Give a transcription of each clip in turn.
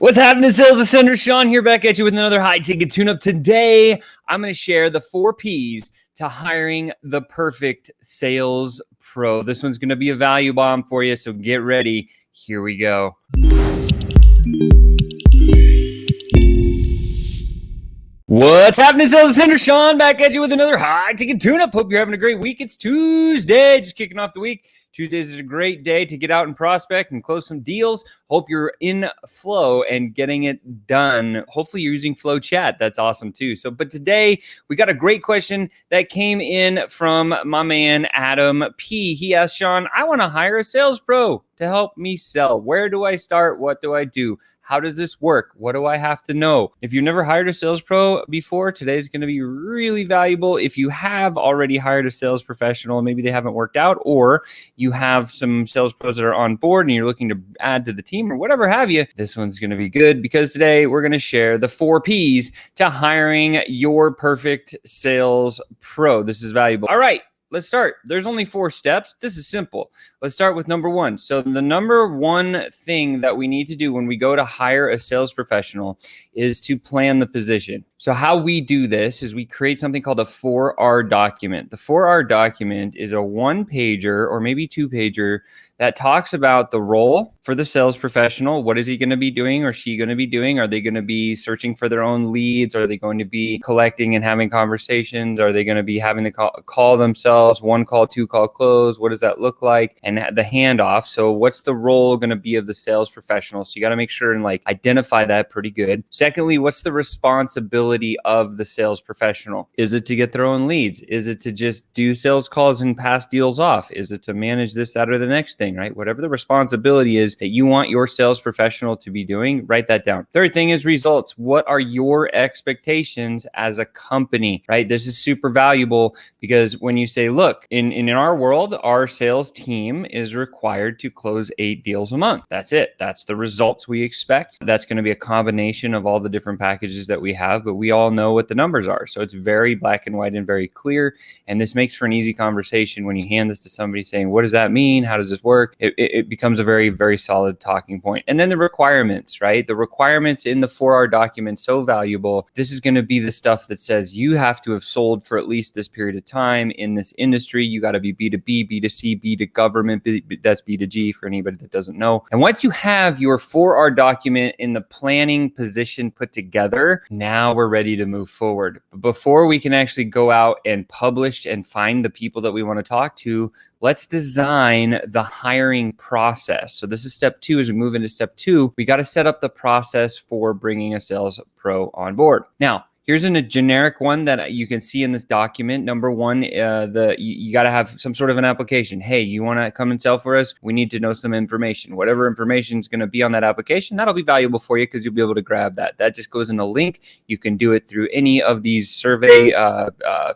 What's happening, sales ascenders? Sean here, back at you with another high-ticket tune-up. Today, I'm going to share the 4 Ps to hiring the perfect sales pro. This one's going to be a value bomb for you, so get ready. Here we go. What's happening, sales ascenders? Sean back at you with another high-ticket tune-up. Hope you're having a great week. It's Tuesday, just kicking off the week. Tuesdays is a great day to get out and prospect and close some deals. Hope you're in flow and getting it done. Hopefully you're using FlowChat. That's awesome too. But today we got a great question that came in from my man, Adam P. He asked, Sean, I want to hire a sales pro to help me sell. Where do I start? What do I do? How does this work? What do I have to know? If you've never hired a sales pro before, today's going to be really valuable. If you have already hired a sales professional, maybe they haven't worked out, or you have some sales pros that are on board and you're looking to add to the team or whatever have you, this one's going to be good because today we're going to share the 4 Ps to hiring your perfect sales pro. This is valuable. All right. Let's start. There's only 4 steps. This is simple. Let's start with number 1. So the number 1 thing that we need to do when we go to hire a sales professional is to plan the position. So how we do this is we create something called a 4R document. The 4R document is a 1-pager or maybe 2-pager that talks about the role for the sales professional. What is he going to be doing or she going to be doing? Are they going to be searching for their own leads? Are they going to be collecting and having conversations? Are they going to be having to call themselves, 1 call, 2 call close? What does that look like? And the handoff. So what's the role going to be of the sales professional? So you got to make sure and identify that pretty good. Secondly, what's the responsibility of the sales professional? Is it to get their own leads? Is it to just do sales calls and pass deals off? Is it to manage this, that, or the next thing, right? Whatever the responsibility is that you want your sales professional to be doing, write that down. Third thing is results. What are your expectations as a company, right? This is super valuable because when you say, look, in our world, our sales team is required to close 8 deals a month. That's it. That's the results we expect. That's going to be a combination of all the different packages that we have, but we all know what the numbers are. So it's very black and white and very clear. And this makes for an easy conversation when you hand this to somebody saying, what does that mean? How does this work? It becomes a very, very solid talking point. And then the requirements, right? The requirements in the 4R document, so valuable. This is going to be the stuff that says you have to have sold for at least this period of time in this industry. You got to be B2B, B2C, B to government. That's B2G for anybody that doesn't know. And once you have your 4R document in the planning position put together, now we're ready to move forward. But before we can actually go out and publish and find the people that we want to talk to, let's design the hiring process. So this is step 2. As we move into step 2, we got to set up the process for bringing a sales pro on board. Now, here's a generic one that you can see in this document. Number 1, you got to have some sort of an application. Hey, you want to come and sell for us? We need to know some information. Whatever information is going to be on that application, that'll be valuable for you because you'll be able to grab that. That just goes in a link. You can do it through any of these survey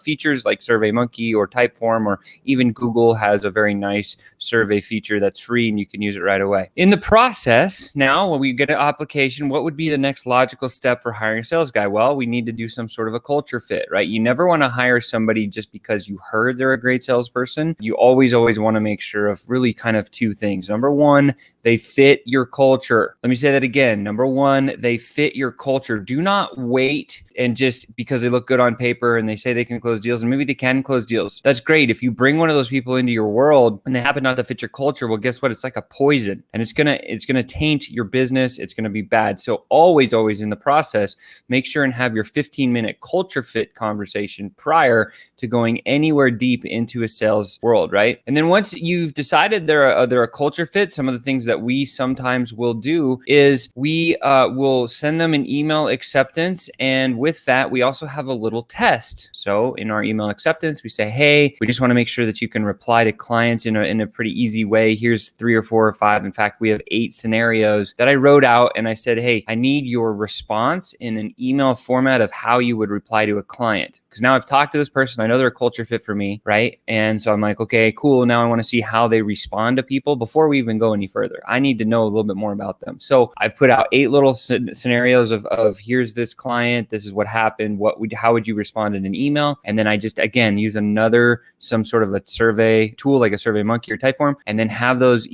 features like SurveyMonkey or Typeform, or even Google has a very nice survey feature that's free and you can use it right away. In the process, now when we get an application, what would be the next logical step for hiring a sales guy? Well, we need to do some sort of a culture fit, right? You never want to hire somebody just because you heard they're a great salesperson. You always want to make sure of really kind of 2 things. Number 1, they fit your culture. Let me say that again. Number 1, they fit your culture. Do not wait and just because they look good on paper and they say they can close deals, and maybe they can close deals. That's great. If you bring one of those people into your world and they happen not to fit your culture, well, guess what? It's like a poison and it's gonna taint your business. It's gonna be bad. So always in the process, make sure and have your 15-minute culture fit conversation prior to going anywhere deep into a sales world, right? And then once you've decided they're a culture fit, some of the things that we sometimes will do is we will send them an email acceptance, and with that, we also have a little test. So in our email acceptance, we say, hey, we just want to make sure that you can reply to clients in a pretty easy way. Here's 3 or 4 or 5. In fact, we have 8 scenarios that I wrote out, and I said, hey, I need your response in an email format of how you would reply to a client. Because now I've talked to this person, I know they're a culture fit for me, right? And so I'm like, okay, cool. Now I want to see how they respond to people before we even go any further. I need to know a little bit more about them. So I've put out 8 little scenarios of here's this client, this is what happened, how would you respond in an email? And then I just, again, use some sort of a survey tool like a SurveyMonkey or Typeform, and then have those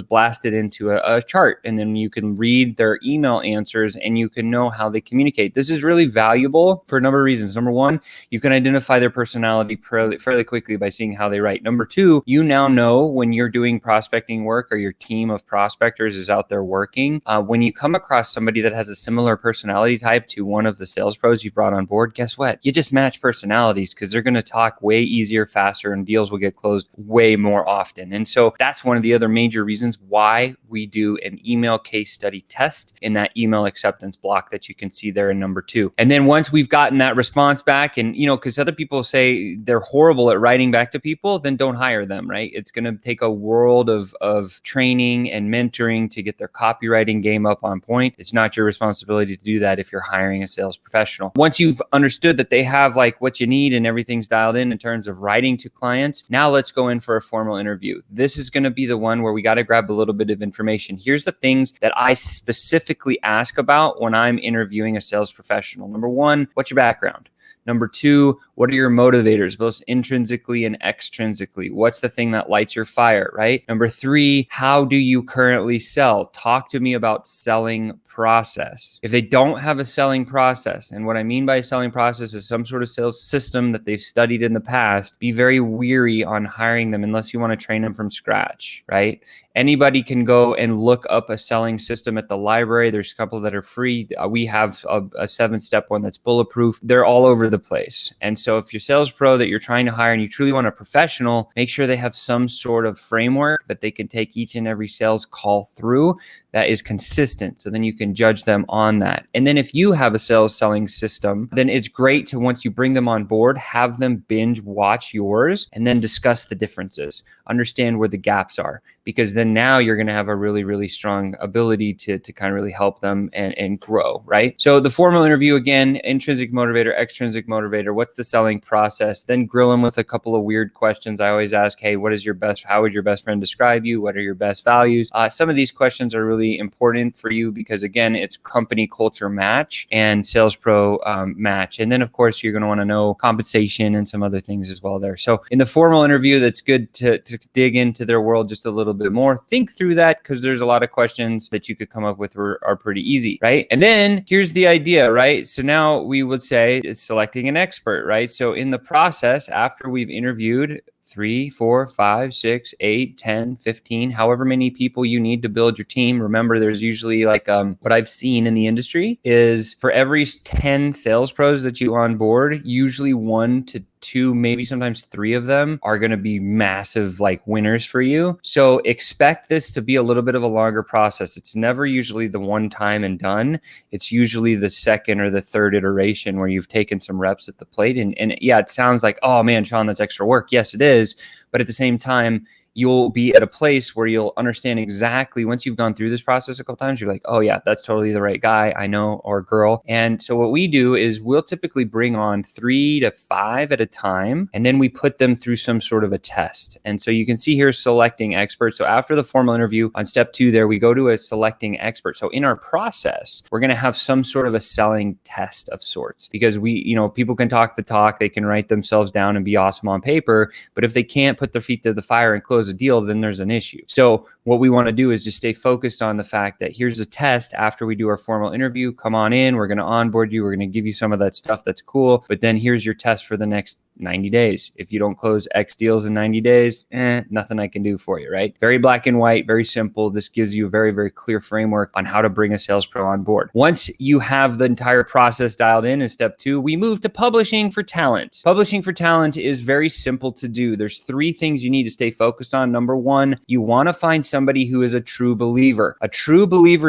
blasted into a chart. And then you can read their email answers and you can know how they communicate. This is really valuable for a number of reasons. Number one, you can identify their personality fairly quickly by seeing how they write. Number two, you now know when you're doing prospecting work or your team of prospectors is out there working, when you come across somebody that has a similar personality type to one of the sales pros you've brought on board, guess what? You just match personalities because they're going to talk way easier, faster, and deals will get closed way more often. And so that's one of the other major reasons why we do an email case study test in that email acceptance block that you can see there in number 2. And then once we've gotten that response back, and because other people say they're horrible at writing back to people, then don't hire them, right? It's going to take a world of training and mentoring to get their copywriting game up on point. It's not your responsibility to do that if you're hiring a sales professional. Once you've understood that they have like what you need and everything's dialed in terms of writing to clients, now let's go in for a formal interview. This is going to be the one where we got to grab a little bit of information. Here's the things that I specifically ask about when I'm interviewing a sales professional. Number 1, what's your background? Number 2, what are your motivators, both intrinsically and extrinsically? What's the thing that lights your fire, right? Number 3, how do you currently sell? Talk to me about selling process. If they don't have a selling process, and what I mean by a selling process is some sort of sales system that they've studied in the past, be very weary on hiring them unless you want to train them from scratch, right? Anybody can go and look up a selling system at the library. There's a couple that are free. We have a 7-step one that's bulletproof. They're all over the place. And so if you're a sales pro that you're trying to hire and you truly want a professional, make sure they have some sort of framework that they can take each and every sales call through that is consistent. So then you can judge them on that. And then if you have a sales selling system, then it's great to, once you bring them on board, have them binge watch yours and then discuss the differences, understand where the gaps are, because then now you're going to have a really, really strong ability to kind of really help them and grow, right? So the formal interview, again, intrinsic motivator, extrinsic motivator, what's the selling process? Then grill them with a couple of weird questions. I always ask, hey, how would your best friend describe you? What are your best values? Some of these questions are really important for you because, again, it's company culture match and sales pro match. And then, of course, you're going to want to know compensation and some other things as well there. So in the formal interview, that's good to dig into their world just a little bit more. Think through that because there's a lot of questions that you could come up with are pretty easy, right? And then here's the idea, right? So now we would say it's selecting an expert, right? So in the process, after we've interviewed 3, 4, 5, 6, 8, 10, 15, however many people you need to build your team. Remember, there's usually like what I've seen in the industry is for every 10 sales pros that you onboard, usually 1 to 2, maybe sometimes 3 of them are going to be massive like winners for you. So expect this to be a little bit of a longer process. It's never usually the one time and done. It's usually the second or the third iteration where you've taken some reps at the plate. And yeah, it sounds like, oh man, Sean, that's extra work. Yes, it is. But at the same time, you'll be at a place where you'll understand exactly, once you've gone through this process a couple times, you're like, oh yeah, that's totally the right guy I know or girl. And so what we do is we'll typically bring on 3 to 5 at a time, and then we put them through some sort of a test. And so you can see here selecting experts. So after the formal interview on step 2 there, we go to a selecting expert. So in our process, we're going to have some sort of a selling test of sorts because people can talk the talk, they can write themselves down and be awesome on paper, but if they can't put their feet to the fire and close a deal, then there's an issue. So what we want to do is just stay focused on the fact that here's a test after we do our formal interview. Come on in. We're going to onboard you. We're going to give you some of that stuff that's cool. But then here's your test for the next 90 days. If you don't close X deals in 90 days, nothing I can do for you, right? Very black and white, very simple. This gives you a very, very clear framework on how to bring a sales pro on board. Once you have the entire process dialed in step 2, we move to publishing for talent. Publishing for talent is very simple to do. There's 3 things you need to stay focused on. Number 1, you want to find somebody who is a true believer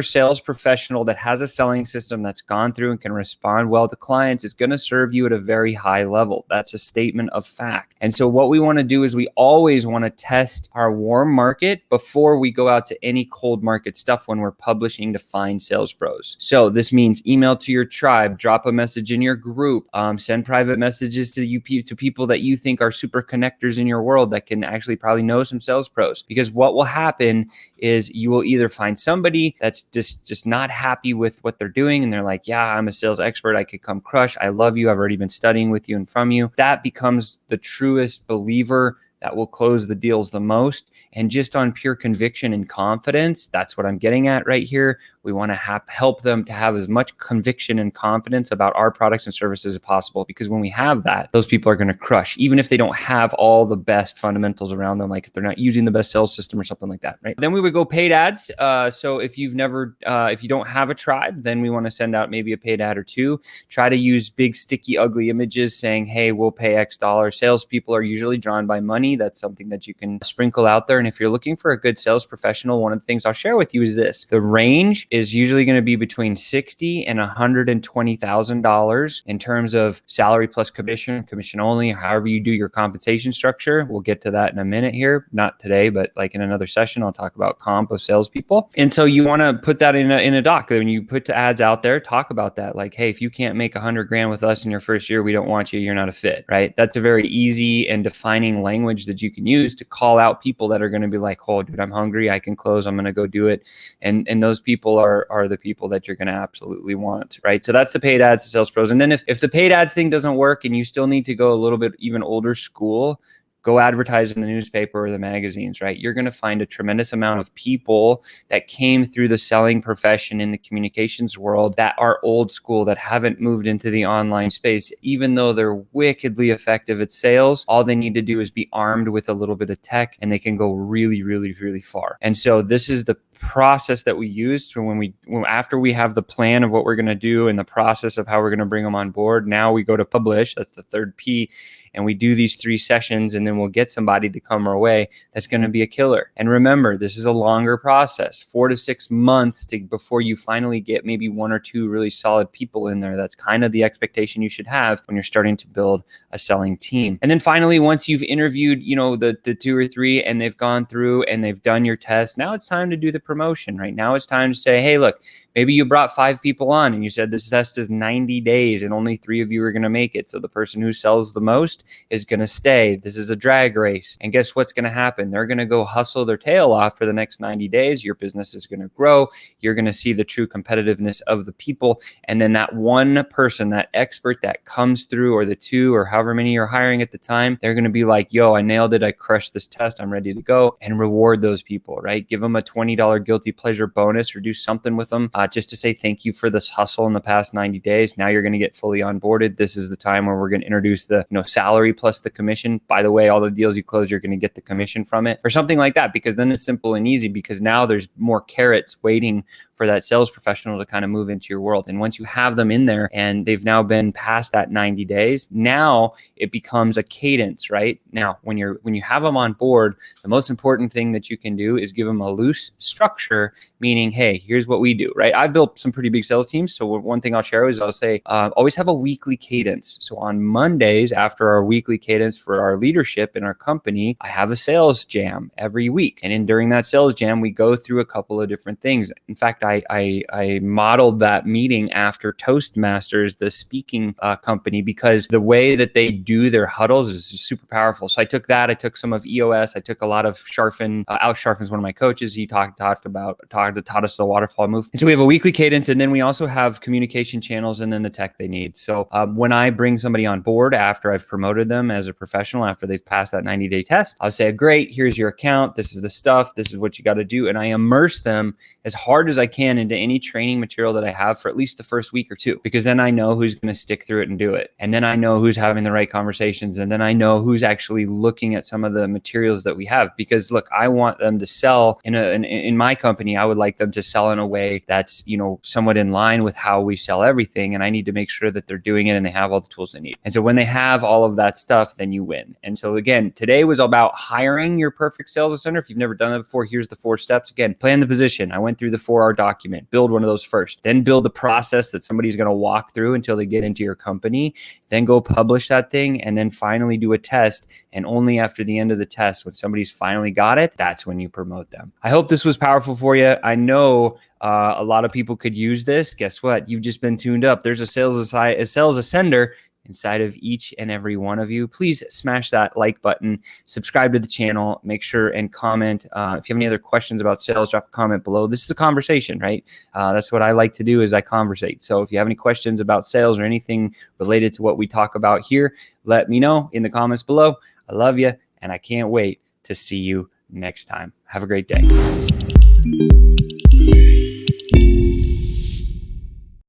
sales professional that has a selling system that's gone through and can respond well to clients is going to serve you at a very high level. That's a statement of fact. And so what we want to do is we always want to test our warm market before we go out to any cold market stuff when we're publishing to find sales pros. So this means email to your tribe, drop a message in your group, send private messages to people that you think are super connectors in your world that can actually probably know some sales pros, because what will happen is you will either find somebody that's just not happy with what they're doing. And they're like, yeah, I'm a sales expert. I could come crush. I love you. I've already been studying with you and from you. That becomes the truest believer that will close the deals the most. And just on pure conviction and confidence, that's what I'm getting at right here. We want to help them to have as much conviction and confidence about our products and services as possible. Because when we have that, those people are going to crush, even if they don't have all the best fundamentals around them, like if they're not using the best sales system or something like that, right? Then we would go paid ads. So if you don't have a tribe, then we want to send out maybe a paid ad or two. Try to use big, sticky, ugly images saying, hey, we'll pay X dollars. Salespeople are usually drawn by money. That's something that you can sprinkle out there. And if you're looking for a good sales professional, one of the things I'll share with you is this. The range is usually going to be between $60,000 and $120,000 in terms of salary plus commission only, however you do your compensation structure. We'll get to that in a minute here. Not today, but like in another session, I'll talk about comp of salespeople. And so you want to put that in a doc. When you put the ads out there, talk about that. Like, hey, if you can't make $100,000 with us in your first year, we don't want you. You're not a fit, right? That's a very easy and defining language that you can use to call out people that are going to be like, oh, dude, I'm hungry. I can close. I'm going to go do it. And those people are the people that you're going to absolutely want, right? So that's the paid ads to sales pros. And then if the paid ads thing doesn't work and you still need to go a little bit even older school, go advertise in the newspaper or the magazines, right? You're going to find a tremendous amount of people that came through the selling profession in the communications world that are old school, that haven't moved into the online space. Even though they're wickedly effective at sales, all they need to do is be armed with a little bit of tech and they can go really, really, really far. And so this is the process that we use to after we have the plan of what we're going to do and the process of how we're going to bring them on board. Now we go to publish. That's the third P. And we do these 3 sessions, and then we'll get somebody to come our way that's going to be a killer. And remember, this is a longer process, 4 to 6 months before you finally get maybe 1 or 2 really solid people in there. That's kind of the expectation you should have when you're starting to build a selling team. And then finally, once you've interviewed, the 2 or 3 and they've gone through and they've done your test, now it's time to do the promotion, right? Now it's time to say, hey, look, maybe you brought 5 people on and you said this test is 90 days and only 3 of you are going to make it. So the person who sells the most is going to stay. This is a drag race. And guess what's going to happen? They're going to go hustle their tail off for the next 90 days. Your business is going to grow. You're going to see the true competitiveness of the people. And then that one person, that expert that comes through, or the 2 or however many you're hiring at the time, they're going to be like, yo, I nailed it. I crushed this test. I'm ready to go. And reward those people, right? Give them a $20 guilty pleasure bonus or do something with them just to say thank you for this hustle in the past 90 days. Now you're going to get fully onboarded. This is the time where we're going to introduce the salary plus the commission. By the way, all the deals you close, you're going to get the commission from it or something like that, because then it's simple and easy, because now there's more carrots waiting for that sales professional to kind of move into your world. And once you have them in there and they've now been past that 90 days, now it becomes a cadence, right? Now, when you have them on board, the most important thing that you can do is give them a loose structure, meaning, hey, here's what we do, right? I've built some pretty big sales teams. So one thing I'll share is I'll say, always have a weekly cadence. So on Mondays, after our weekly cadence for our leadership in our company, I have a sales jam every week. And during that sales jam, we go through a couple of different things. In fact, I modeled that meeting after Toastmasters, the speaking company, because the way that they do their huddles is super powerful. So I took that. I took some of EOS. I took a lot of Sharfin. Alex Sharfin is one of my coaches. He taught us the waterfall move. And so we have a weekly cadence, and then we also have communication channels and then the tech they need. So when I bring somebody on board after I've promoted them as a professional, after they've passed that 90-day test, I'll say, great, here's your account. This is the stuff. This is what you got to do. And I immerse them as hard as I can into any training material that I have for at least the first week or 2, because then I know who's going to stick through it and do it. And then I know who's having the right conversations. And then I know who's actually looking at some of the materials that we have, because look, I want them to sell in my company. I would like them to sell in a way that's, somewhat in line with how we sell everything. And I need to make sure that they're doing it and they have all the tools they need. And so when they have all of that stuff, then you win. And so again, today was about hiring your perfect sales ascender. If you've never done that before, here's the 4 steps. Again, plan the position. I went through the 4R document, build one of those first, then build the process that somebody's going to walk through until they get into your company, then go publish that thing, and then finally do a test. And only after the end of the test, when somebody's finally got it, that's when you promote them. I hope this was powerful for you. I know a lot of people could use this. Guess what? You've just been tuned up. There's a sales ascender inside of each and every one of you. Please smash that like button, subscribe to the channel, make sure and comment. If you have any other questions about sales, drop a comment below. This is a conversation, right? That's what I like to do, is I conversate. So if you have any questions about sales or anything related to what we talk about here, let me know in the comments below. I love you, and I can't wait to see you next time. Have a great day.